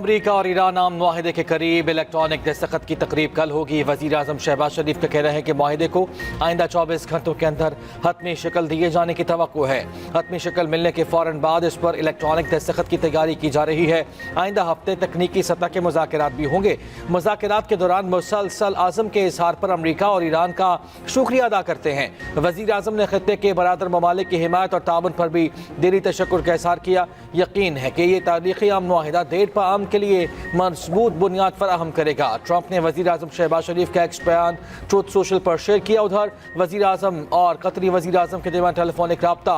अमरीका और ईरान आम मुआहिदे के करीब इलेक्ट्रॉनिक दस्तखत की तकरीब कल होगी। वज़ीर आज़म शहबाज शरीफ का कहना है कि मुआहिदे को आइंदा 24 घंटों के अंदर हतमी शक्ल दिए जाने की तवक्को है। हतमी शक्ल मिलने के फ़ौरन बाद इस पर इलेक्ट्रॉनिक दस्तखत की तैयारी की जा रही है। आइंदा हफ्ते तकनीकी सतह के मुज़ाकरात भी होंगे। मुज़ाकरात के दौरान मुसलसल आज़म के इज़हार पर अमरीका और ईरान का शुक्रिया अदा करते हैं। वज़ीर आज़म ने खित्ते के बरादर ममालिक की हिमायत और ताउन पर भी दिली तशक्कुर का इज़हार किया। यकीन है कि ये तारीख़ी अमन मुआहिदा देर पा अमन के लिए मजबूत बुनियाद फराहम करेगा। ट्रंप ने वज़ीर आज़म शहबाज शरीफ का एक बयान ट्रूथ सोशल पर शेयर किया। उधर वज़ीर आज़म और कतरी वज़ीर आज़म के दरमियान टेलीफोनिक रब्ता।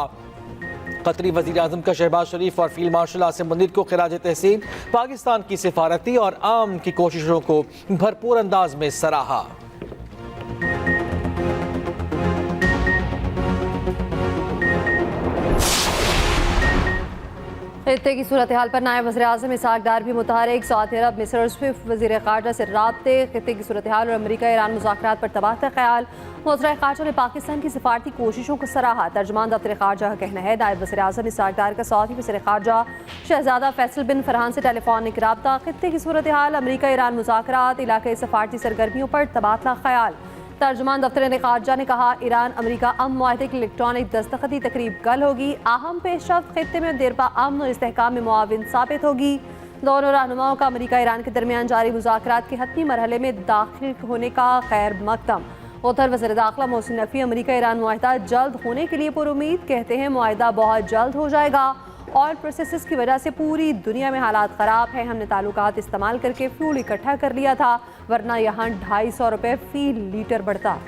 कतरी वज़ीर आज़म का शहबाज शरीफ और फील्ड मार्शल आसिम मुनीर को खिराज तहसीन पाकिस्तान की सिफारती और आम की कोशिशों को भरपूर अंदाज में सराहा। खित्ते की सूरत हाल पर नायब वज़ीर आज़म इसहाक डार भी मुतहरिक। सऊदी अरब मिस्र स्विफ्ट वज़ीर ख़ारजा से राब्ते। खित्ते की सूरत हाल और अमरीका ईरान मुज़ाकरात पर तबादला ख्याल। वज़ीर ख़ारजा ने पाकिस्तान की सिफारती कोशिशों को सराहा। तर्जुमान दफ्तर ख़ारजा का कहना है नायब वज़ीर आज़म इसहाक डार का सऊदी वज़ीर ख़ारजा शहज़ादा फैसल बिन फरहान से टेलीफोनिक रब्ता। खित्ते की सूरत हाल, अमरीका ईरान मुज़ाकरात, इलाक़ाई सिफारती सरगर्मियों पर तबादला ख्याल। तर्जुमान दफ्तर ख़ारजा ने कहा ईरान अमरीका अमन मुआहिदे की इलेक्ट्रॉनिक दस्तखती तकरीब कल होगी। अहम पेशरफ्त खित्ते में देरपा अमन और इस्तेहकाम में मुआविन साबित होगी। दोनों रहनुमाओं का अमरीका ईरान के दरमियान जारी मुज़ाकरात के हतमी मरहले में दाखिल होने का खैर मकदम। उधर वज़ीर दाखिला मोहसिन नकवी अमरीका ईरान मुआहिदा जल्द होने के लिए पुरुमीद। कहते हैं मुआहिदा बहुत जल्द हो जाएगा। ऑयल प्रोसेसेस की वजह से पूरी दुनिया में हालात ख़राब हैं। हमने ताल्लुकात इस्तेमाल करके फ्यूल इकट्ठा कर लिया था, वरना यहाँ 250 रुपये फी लीटर बढ़ता।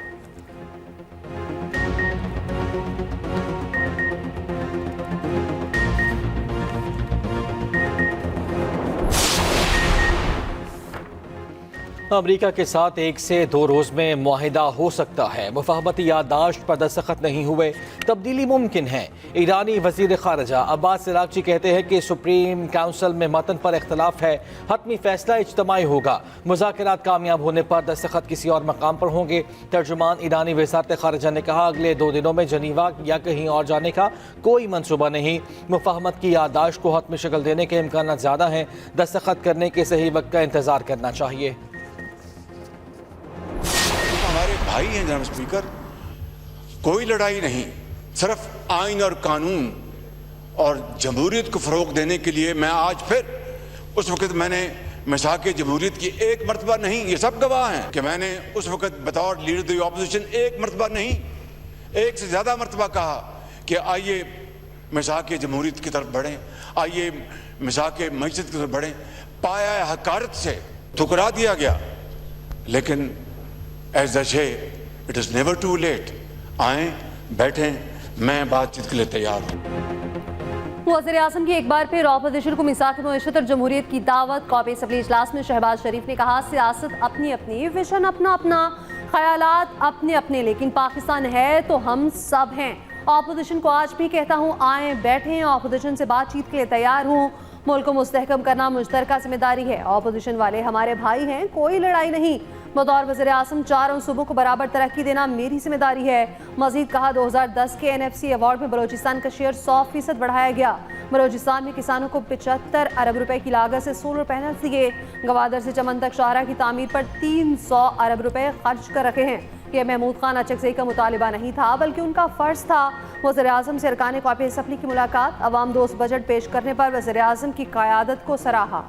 अमरीका के साथ 1 से 2 रोज़ में मुआहिदा हो सकता है। मुफाहमती याददाश्त पर दस्तखत नहीं हुए, तब्दीली मुमकिन है। ईरानी वज़ीर ख़ारजा अब्बास इराक़ची कहते हैं कि सुप्रीम काउंसिल में मतन पर इख्तलाफ है, हतमी फैसला इज्तमाई होगा। मुज़ाकरात कामयाब होने पर दस्तखत किसी और मकाम पर होंगे। तर्जुमान ईरानी वज़ारत ख़ारजा ने कहा अगले 2 दिनों में जनीवा या कहीं और जाने का कोई मनसूबा नहीं। मुफाहमत की याददाश्त को हतमी शक्ल देने के इम्कान ज़्यादा हैं। दस्तखत करने के सही वक्त का इंतज़ार करना चाहिए। हमारे भाई हैं जनाब स्पीकर, कोई लड़ाई नहीं, सिर्फ आइन और कानून और जमहूरियत को फ़रोग देने के लिए मैं आज फिर उस वक़्त मैंने मिसाक जमहूरियत की एक मरतबा नहीं, ये सब गवाह हैं कि मैंने उस वक़्त बतौर लीडर द अपोजिशन एक मरतबा नहीं, एक से ज़्यादा मरतबा कहा कि आइए मिसाक जमहूरियत की तरफ बढ़ें, आइए मिसाक मईशत की तरफ बढ़ें। पाया हकारत से ठुकरा दिया गया, लेकिन as the say it is never too late. आए बैठें, मैं बातचीत के लिए तैयार हूँ। वज़ीर आज़म की एक बार फिर ऑपोजिशन को मिसाक मईशत और जमहूरियत की दावत। कौमी असम्बली इजलास में शहबाज शरीफ ने कहा सियासत अपनी अपनी, विजन अपना अपना, ख्यालात अपने अपने, लेकिन पाकिस्तान है तो हम सब हैं। ऑपोजिशन को आज भी कहता हूँ आए बैठें, ऑपोजिशन से बातचीत के लिए तैयार हूँ। मुल्क को मुस्तहकम करना मुश्तरका जिम्मेदारी है। ऑपोजिशन वाले हमारे भाई हैं, कोई लड़ाई नहीं। बतौर वज़ीर आज़म चारों सूबों को बराबर तरक्की देना मेरी जिम्मेदारी है। मजीद कहा 2010 के NFC अवार्ड में बलोचिस्तान का शेयर 100% बढ़ाया गया। बलोचिस्तान में किसानों को 75 अरब रुपए की लागत से सोलर पैनल दिए। गवादर से चमन तक शाहरा की तामीर पर 300 अरब रुपए खर्च कर रखे हैं। यह महमूद खान अचकज़ई का मुतालिबा नहीं था, बल्कि उनका फ़र्ज था। वज़ीर आज़म से अरकान कौमी असम्बली की मुलाकात। अवाम दोस्त बजट पेश करने पर वज़ीर आज़म की क़यादत को सराहा।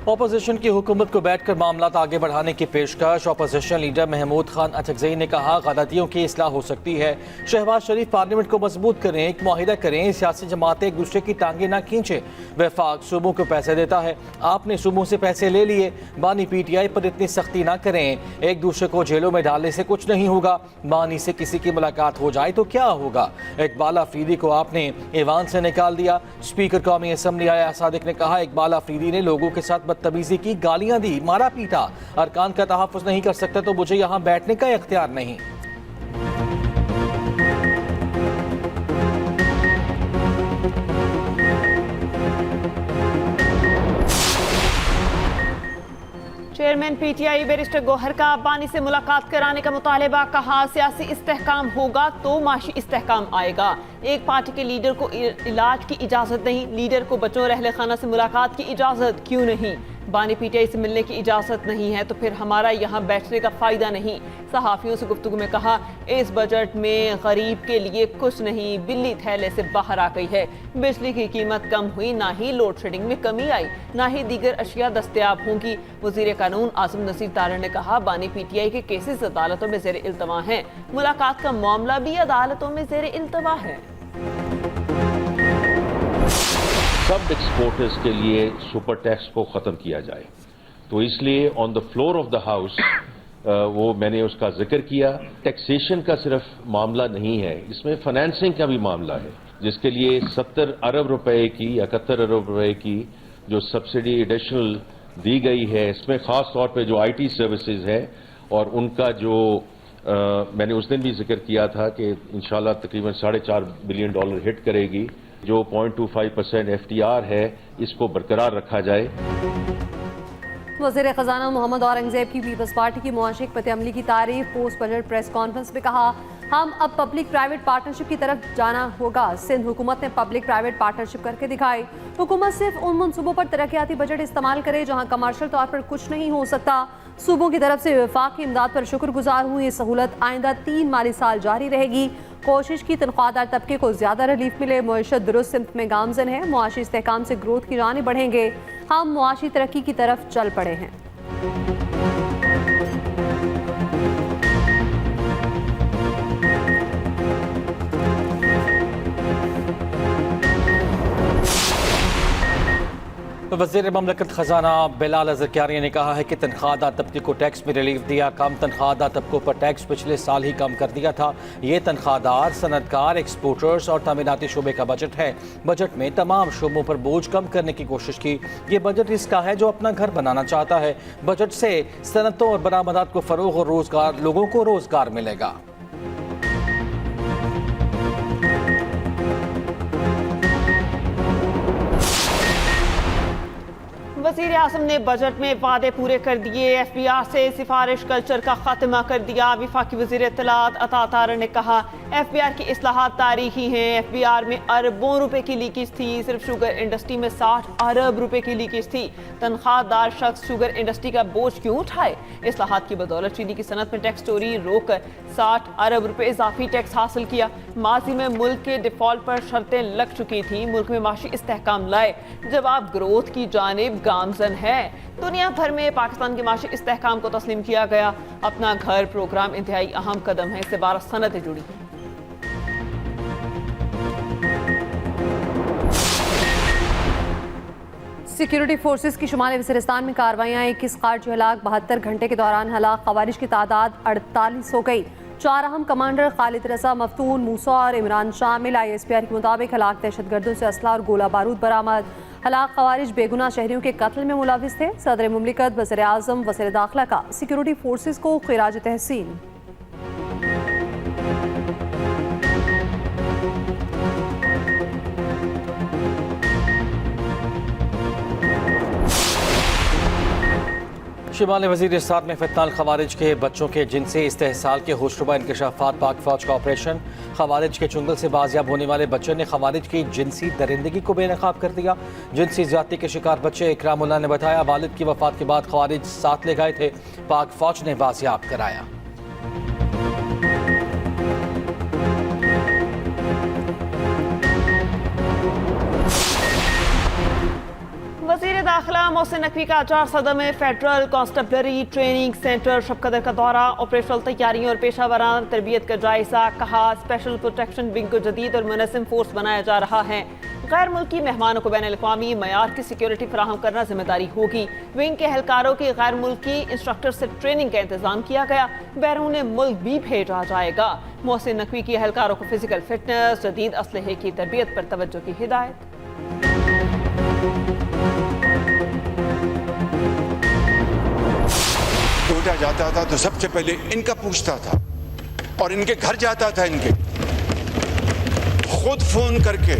अपोजिशन की हुकूमत को बैठकर मामला आगे बढ़ाने की पेशकश। अपोजिशन लीडर महमूद खान अचकज़ई ने कहा गलतियों की इस्लाह हो सकती है। शहबाज शरीफ पार्लियामेंट को मजबूत करें, एक मुआहिदा करें, सियासी जमातें एक दूसरे की टांगें ना खींचें। वफाक सूबों को पैसे देता है, आपने सूबों से पैसे ले लिए। बानी PTI पर इतनी सख्ती ना करें, एक दूसरे को जेलों में डालने से कुछ नहीं होगा। बानी से किसी की मुलाकात हो जाए तो क्या होगा। इकबाल अफरीदी को आपने ईवान से निकाल दिया। स्पीकर कौमी असम्बली आया सादिक ने कहा इकबाल अफरीदी ने लोगों के साथ बदतमीजी की, गालियां दी, मारा पीटा। अरकान का तहफ़्फ़ुज़ नहीं कर सकता तो मुझे यहां बैठने का इख्तियार नहीं। चेयरमैन पीटीआई बैरिस्टर गौहर का बानी से मुलाकात कराने का मुतालबा, कहा सियासी इस्तेहकाम होगा तो माशी इस्तेहकाम आएगा। एक पार्टी के लीडर को इलाज की इजाज़त नहीं, लीडर को बच्चों और अहले खाना से मुलाकात की इजाज़त क्यों नहीं? बानी पीटीआई से मिलने की इजाज़त नहीं है तो फिर हमारा यहाँ बैठने का फ़ायदा नहीं। सहाफ़ियों से गुफ्तगू में कहा, इस बजट में गरीब के लिए कुछ नहीं, बिल्ली थैले से बाहर आ गई है। बिजली की कीमत कम हुई, ना ही लोड शेडिंग में कमी आई, ना ही दीगर अशिया दस्तयाब होंगी। वज़ीर कानून आज़म नसीर तारड़ ने कहा, बानी पीटीआई के केसेस अदालतों में ज़ेर इल्तवा हैं, मुलाकात का मामला भी अदालतों में ज़ेर इल्तवा है। सब एक्सपोर्टर्स के लिए सुपर टैक्स को ख़त्म किया जाए, तो इसलिए on the floor of the house वो मैंने उसका जिक्र किया। टैक्सेशन का सिर्फ मामला नहीं है, इसमें फाइनेंसिंग का भी मामला है, जिसके लिए 70 अरब रुपए की 71 अरब रुपए की जो सब्सिडी एडिशनल दी गई है, इसमें ख़ास तौर पे जो आईटी सर्विसेज है और उनका जो मैंने उस दिन भी जिक्र किया था कि इंशाल्लाह तकरीबन $4.5 बिलियन हिट करेगी। जो 0.25% FTR है, इसको बरकरार रखा जाए। वज़ीर ख़ज़ाना मोहम्मद औरंगज़ेब की पीपल्स पार्टी की मुआशी हिकमत अमली की तारीफ। पोस्ट बजट प्रेस कॉन्फ्रेंस में कहा, हम अब पब्लिक प्राइवेट पार्टनरशिप की तरफ जाना होगा। सिंध हुकूमत ने पब्लिक प्राइवेट पार्टनरशिप करके दिखाई। हुकूमत सिर्फ उन मनसूबों पर तरक्याती बजट इस्तेमाल करे जहां कमर्शियल तौर पर कुछ नहीं हो सकता। सूबों की तरफ से वफाक की इमदाद पर शुक्रगुजार हूँ। ये सहूलत आइंदा 3 माली साल जारी रहेगी। कोशिश की तनख्वाहदार तबके को ज्यादा रिलीफ मिले। मुआशत दुरुस्त सिमत में गामजन है। मुआशी इस्तेहकाम से ग्रोथ की जानिब बढ़ेंगे। हम मुआशी तरक्की की तरफ चल पड़े हैं। वज़ीर ममलकत ख़जाना बिलाल ज़रकारिया ने कहा है कि तनख्वाहदार तबके को टैक्स में रिलीफ दिया। कम तनख्वाहदार तबकों पर टैक्स पिछले साल ही कम कर दिया था। ये तनख्वाहदार, सनतकार, एक्सपोर्टर्स और तामीराती शोबे का बजट है। बजट में तमाम शोबों पर बोझ कम करने की कोशिश की। ये बजट इसका है जो अपना घर बनाना चाहता है। बजट से सनतों और बरामदात को फ़रोग़ और रोज़गार, लोगों को रोज़गार मिलेगा। वज़ीर आज़म ने बजट में वादे पूरे कर दिए। FBR से सिफारिश कल्चर का खात्मा कर दिया। वफाकी वज़ीर इत्तलात अता तारड़ ने कहा, FBR की इस्लाहात तारीखी हैं। FBR में अरबों रुपए की लीकेज थी। सिर्फ शुगर इंडस्ट्री में 60 अरब रुपए की लीकेज थी। तनख्वाहदार शख्स शुगर इंडस्ट्री का बोझ क्यों उठाए? इस्लाहात की बदौलत चीनी की सनत में टैक्स चोरी रोककर 60 अरब रुपए इजाफी टैक्स हासिल किया। माजी में मुल्क के डिफॉल्ट पर शर्तें लग चुकी थी। मुल्क में माशी इस्तेहकाम लाए। जवाब ग्रोथ की जानिब गामजन है। दुनिया भर में पाकिस्तान के माशी इस्तेहकाम को तस्लीम किया गया। अपना घर प्रोग्राम इंतहाई अहम कदम है। इससे 12 सनतें जुड़ी हैं। सिक्योरिटी फोर्सेस की शुमाली वज़ीरिस्तान में कार्रवाइयाँ। 21 कार जो हलाक, 72 घंटे के दौरान हलाक खवारिज की तादाद 48 हो गई। 4 अहम कमांडर खालिद रजा, मफ्तून, मूसा और इमरान शामिल। ISPR के मुताबिक हलाक दहशतगर्दों से असला और गोला बारूद बरामद। हलाक खवारिज बेगुनाह शहरियों के कत्ल में मुलविस थे। सदर मुमलिकत, वज़ीर आज़म, वज़ीर दाखिला का सिक्योरिटी फोर्सेस को खिराज तहसीन। शिमाली वज़ीरिस्तान में फितनाल खवारिज के बच्चों के जिनसी इस्तेहसाल के होशरुबा इंकशाफात। पाक फौज का ऑपरेशन। खवारिज के चुंगल से बाजियाब होने वाले बच्चे ने खवारिज की जिनसी दरिंदगी को बेनकाब कर दिया। जिनसी ज्यादती के शिकार बच्चे इकरामुल्लाह ने बताया, वालिद की वफात के बाद खवारिज साथ ले गए थे। पाक फौज ने बाजियाब कराया। वज़ीर दाखिला मोहसिन नकवी का 4 सदर में फेडरल कांस्टेबलरी ट्रेनिंग सेंटर शबकदर का दौरा। ऑपरेशनल तैयारियों और पेशा वराना तरबियत का जायजा। कहा, स्पेशल प्रोटेक्शन विंग को जदीद और मुनज़्ज़म फोर्स बनाया जा रहा है। गैर मुल्की मेहमानों को बैनुल-अक़वामी मयार की सिक्योरिटी फराहम करना जिम्मेदारी होगी। विंग के एहलकारों की गैर मुल्की इंस्ट्रक्टर से ट्रेनिंग का इंतजाम किया गया। बैरून मुल्क भी भेजा जाएगा। मोहसिन नकवी की एहलकारों को फिजिकल फिटनेस, जदीद असलहे की तरबियत पर तवज्जो की हिदायत। कोयटा जाता था तो सबसे पहले इनका पूछता था और इनके घर जाता था। इनके खुद फोन करके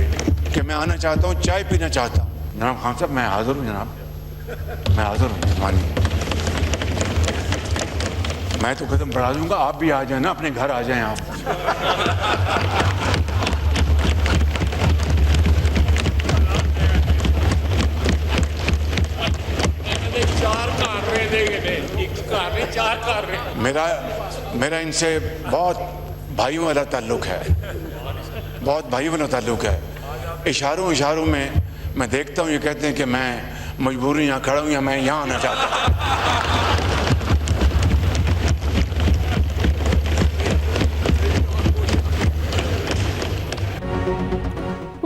कि मैं आना चाहता हूँ, चाय पीना चाहता हूँ। जनाब खान साहब, मैं हाजिर हूँ। जनाब मैं हाजिर हूँ। मानिए मैं तो कदम बढ़ा दूंगा, आप भी आ जाए ना, अपने घर आ जाएं आप। मेरा इनसे बहुत भाइयों वाला ताल्लुक है, बहुत भाइयों वाला ताल्लुक है। इशारों में मैं देखता हूँ, ये कहते हैं कि मैं मजबूरी यहाँ खड़ा हूँ या मैं यहाँ आना चाहता हूँ।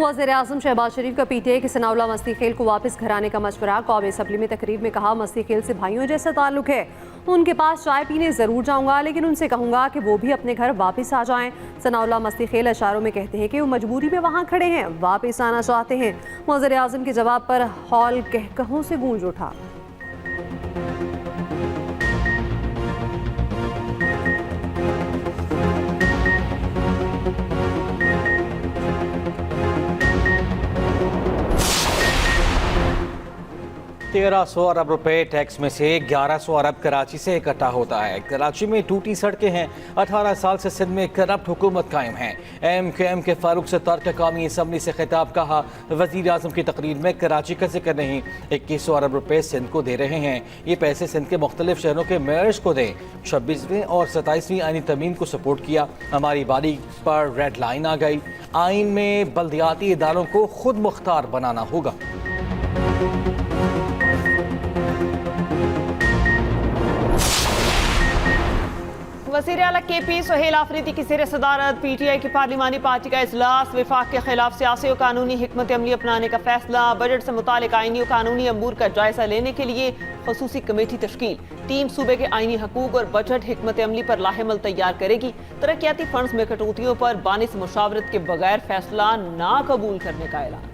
वज़ीर-ए-आज़म शहबाज शरीफ का पीटीआई के सनाउल्लाह मस्ती खेल को वापस घर आने का मशवरा। कौमी असम्बली में तकरीर में कहा, मस्ती खेल से भाइयों जैसा ताल्लुक है, उनके पास चाय पीने ज़रूर जाऊंगा, लेकिन उनसे कहूंगा कि वो भी अपने घर वापस आ जाएं। सनाउल्लाह मस्ती खेल इशारों में कहते हैं कि वो मजबूरी में वहाँ खड़े हैं, वापस आना चाहते हैं। वज़ीर-ए-आज़म के जवाब पर हॉल कहकहों से गूंज उठा। ₹1300 अरब टैक्स में से 1100 अरब कराची से इकट्ठा होता है। कराची में टूटी सड़कें हैं। 18 साल से सिंध में करप्ट हुकूमत कायम है। MQM के फारूक सत्तार का कौमी असम्बली से खिताब। कहा, वज़ीर आज़म की तकरीर में कराची का जिक्र नहीं। 2100 अरब रुपए सिंध को दे रहे हैं, ये पैसे सिंध के मुख्तलिफ शहरों के मेयर्स को दें। 26वीं और 27वीं आईनी तरमीम को सपोर्ट किया। हमारी बारी पर रेड लाइन आ गई। आइन में बल्दियाती इदारों को खुद मुख्तार बनाना होगा। वज़ीर आला KP सुहेल आफरीदी की ज़ेर सदारत PTI की पार्लिमानी पार्टी का इजलास। विफाक के खिलाफ सियासी और कानूनी हिकमत अमली अपनाने का फैसला। बजट से मुतालिक आईनी और कानूनी अमूर का जायजा लेने के लिए खसूसी कमेटी तश्कील। टीम सूबे के आईनी हकूक और बजट हिकमत अमली पर लाहेमल तैयार करेगी। तरक्याती फंड्स में कटौतियों पर बानिस मुशावरत के बगैर फैसला ना कबूल करने का ऐलान।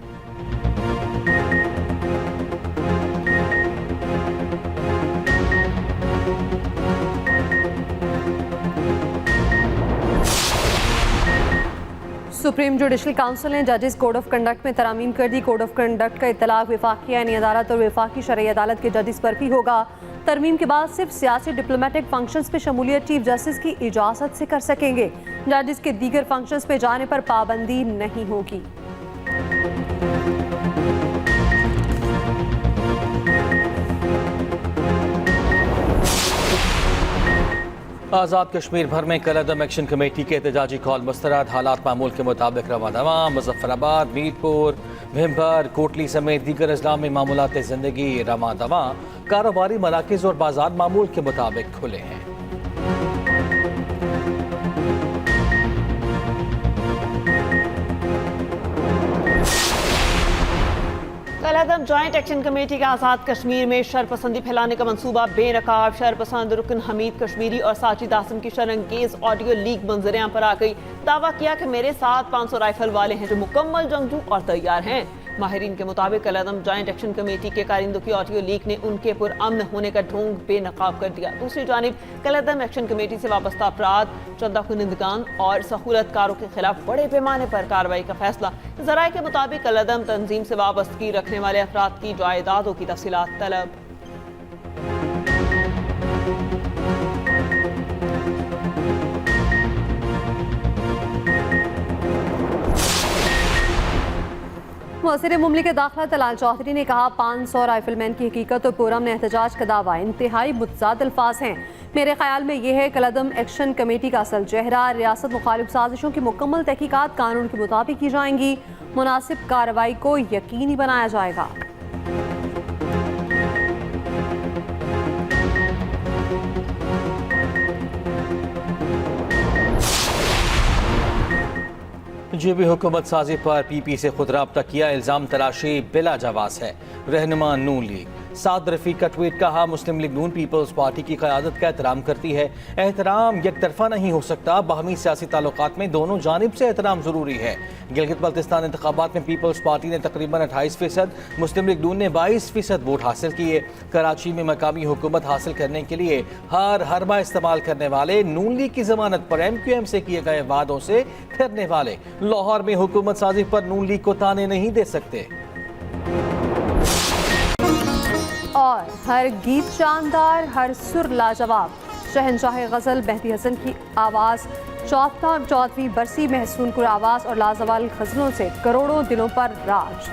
सुप्रीम जुडिशल काउंसिल ने जजेस कोड ऑफ कंडक्ट में तरामीम कर दी। कोड ऑफ कंडक्ट का इत्तलाक वफाकी आईनी अदालत और वफाकी शरई अदालत के जजेस पर भी होगा। तरमीम के बाद सिर्फ सियासी डिप्लोमेटिक फंक्शंस पे शमूलियत चीफ जस्टिस की इजाज़त से कर सकेंगे। जजेस के दीगर फंक्शंस पे जाने पर पाबंदी नहीं होगी। आज़ाद कश्मीर भर में कलअदम एक्शन कमेटी के एहतजाजी कॉल मुस्तरद। हालात मामूल के मुताबिक रवा दवा, मुजफ्फराबाद, मीरपुर, भिम्बर, कोटली समेत दीगर अजला में मामूलात ज़िंदगी रवा दवा। कारोबारी मराकज़ और बाजार मामूल के मुताबिक खुले हैं। कलअदम जॉइंट एक्शन कमेटी का आज़ाद कश्मीर में शरपसंदी फैलाने का मंसूबा बेनकाब। शरपसंद रुकन हमीद कश्मीरी और साजिद आसिम की शरंगेज ऑडियो लीक मंजरियां पर आ गई। दावा किया कि मेरे साथ 500 राइफल वाले हैं जो मुकम्मल जंगजू और तैयार हैं। माहिरीन के मुताबिक कलअदम जॉइंट एक्शन कमेटी के कारिंदों की ऑडियो लीक ने उनके पुरअमन होने का ढोंग बेनकाब कर दिया। दूसरी जानिब कलअदम एक्शन कमेटी से वाबस्ता अफराद, चंदा कुनिंदगान और सहूलतकारों के खिलाफ बड़े पैमाने पर कार्रवाई का फैसला। ज़राए के मुताबिक कलअदम तंजीम से वाबस्तगी रखने वाले अफराद की जायदादों की तफसीलात तलब। वज़ीर मुमलिकत दाखिला तलाल चौधरी ने कहा, 500 राइफलमैन की हकीकत और पुरअमन एहतजाज का दावा इंतहाई मुतज़ाद अल्फाज हैं। मेरे ख्याल में यह है कलअदम एक्शन कमेटी का असल चेहरा। रियासत मुखालिफ साजिशों की मुकम्मल तहकीकात कानून के मुताबिक की जाएंगी। मुनासिब कार्रवाई को यकीनी बनाया जाएगा। जेबी हुकूमत साजी पर PP से खुद राब्ता किया। इल्ज़ाम तराशी बिला जवाज़ है। रहनुमा नून लीग साद रफीक का ट्वीट। कहा, मुस्लिम लीग नून पीपल्स पार्टी की क़यादत का एहतराम करती है। एहतराम एक तरफा नहीं हो सकता। बाहमी सियासी ताल्लुकात में दोनों जानिब से एहतराम ज़रूरी है। गिलगित बल्तिस्तान इंतखाबात में पीपल्स पार्टी ने तकरीबन 28%, मुस्लिम लीग नून ने 22% वोट हासिल किए। कराची में मकामी हुकूमत हासिल करने के लिए हर हरबा इस्तेमाल करने वाले नून लीग की जमानत पर MQM से किए गए वादों से फिरने वाले लाहौर में हुकूमत साजी पर नून लीग को ताने नहीं दे सकते। और हर गीत शानदार, हर सुर लाजवाब। शहंशाह गज़ल मेहदी हसन की आवाज़, 14वीं बरसी महसून कुर आवाज़ और लाजवाल गज़लों से करोड़ों दिलों पर राज।